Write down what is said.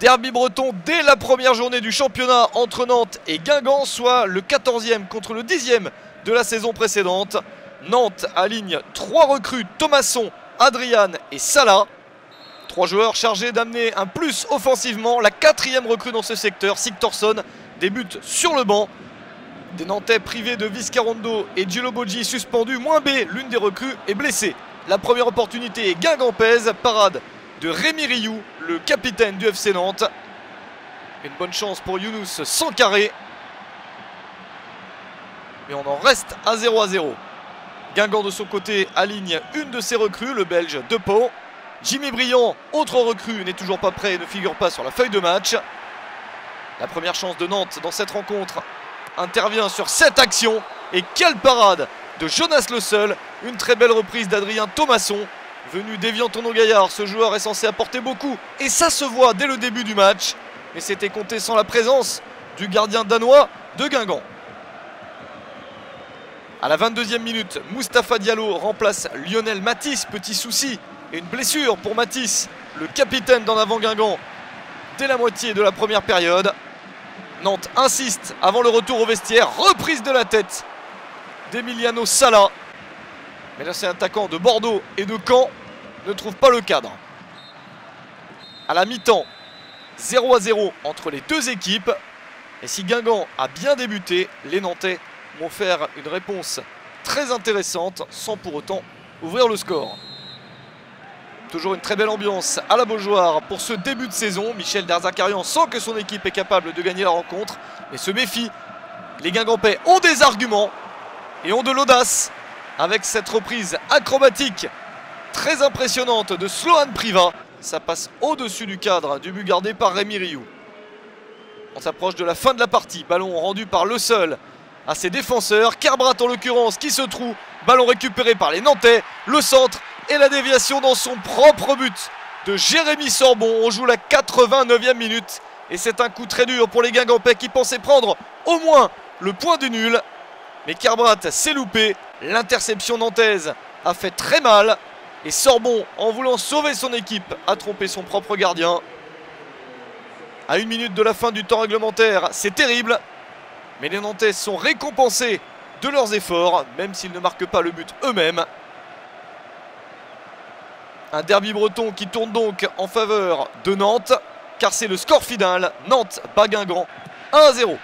Derby breton dès la première journée du championnat entre Nantes et Guingamp, soit le 14e contre le 10e de la saison précédente. Nantes aligne 3 recrues, Thomasson, Adrian et Salah. 3 joueurs chargés d'amener un plus offensivement. La 4e recrue dans ce secteur, Sigthorsson, débute sur le banc. Des Nantais privés de Viscarondo et Djilobodji suspendus. -B, l'une des recrues est blessée. La première opportunité est guingampaise, parade de Rémi Rioux, le capitaine du FC Nantes. Une bonne chance pour Younous sans carré. Mais on en reste à 0-0. Guingamp de son côté aligne une de ses recrues, le Belge De Pau. Jimmy Briand, autre recrue, n'est toujours pas prêt et ne figure pas sur la feuille de match. La première chance de Nantes dans cette rencontre intervient sur cette action. Et quelle parade de Jonas Le Seul. Une très belle reprise d'Adrien Thomasson. Venu d'Évian-Tournon-Gaillard, ce joueur est censé apporter beaucoup. Et ça se voit dès le début du match. Mais c'était compté sans la présence du gardien danois de Guingamp. À la 22e minute, Moustapha Diallo remplace Lionel Matisse. Petit souci et une blessure pour Matisse, le capitaine d'en avant Guingamp, dès la moitié de la première période. Nantes insiste avant le retour au vestiaire. Reprise de la tête d'Emiliano Sala. Mais l'ancien attaquant de Bordeaux et de Caen ne trouve pas le cadre. À la mi-temps, 0-0 entre les deux équipes. Et si Guingamp a bien débuté, les Nantais vont faire une réponse très intéressante sans pour autant ouvrir le score. Toujours une très belle ambiance à la Beaujoire pour ce début de saison. Michel Derzakarian sent que son équipe est capable de gagner la rencontre, mais se méfie. Les Guingampais ont des arguments et ont de l'audace avec cette reprise acrobatique très impressionnante de Sloan Priva. Ça passe au-dessus du cadre du but gardé par Rémi Rioux. On s'approche de la fin de la partie. Ballon rendu par Le Seul à ses défenseurs. Kerbrat en l'occurrence qui se trouve. Ballon récupéré par les Nantais. Le centre et la déviation dans son propre but de Jérémy Sorbon. On joue la 89e minute. Et c'est un coup très dur pour les Guingampais qui pensaient prendre au moins le point du nul. Mais Kerbrat s'est loupé. L'interception nantaise a fait très mal. Et Sorbon, en voulant sauver son équipe, a trompé son propre gardien. À 1 minute de la fin du temps réglementaire, c'est terrible. Mais les Nantais sont récompensés de leurs efforts, même s'ils ne marquent pas le but eux-mêmes. Un derby breton qui tourne donc en faveur de Nantes, car c'est le score final. Nantes bat Guingamp 1-0.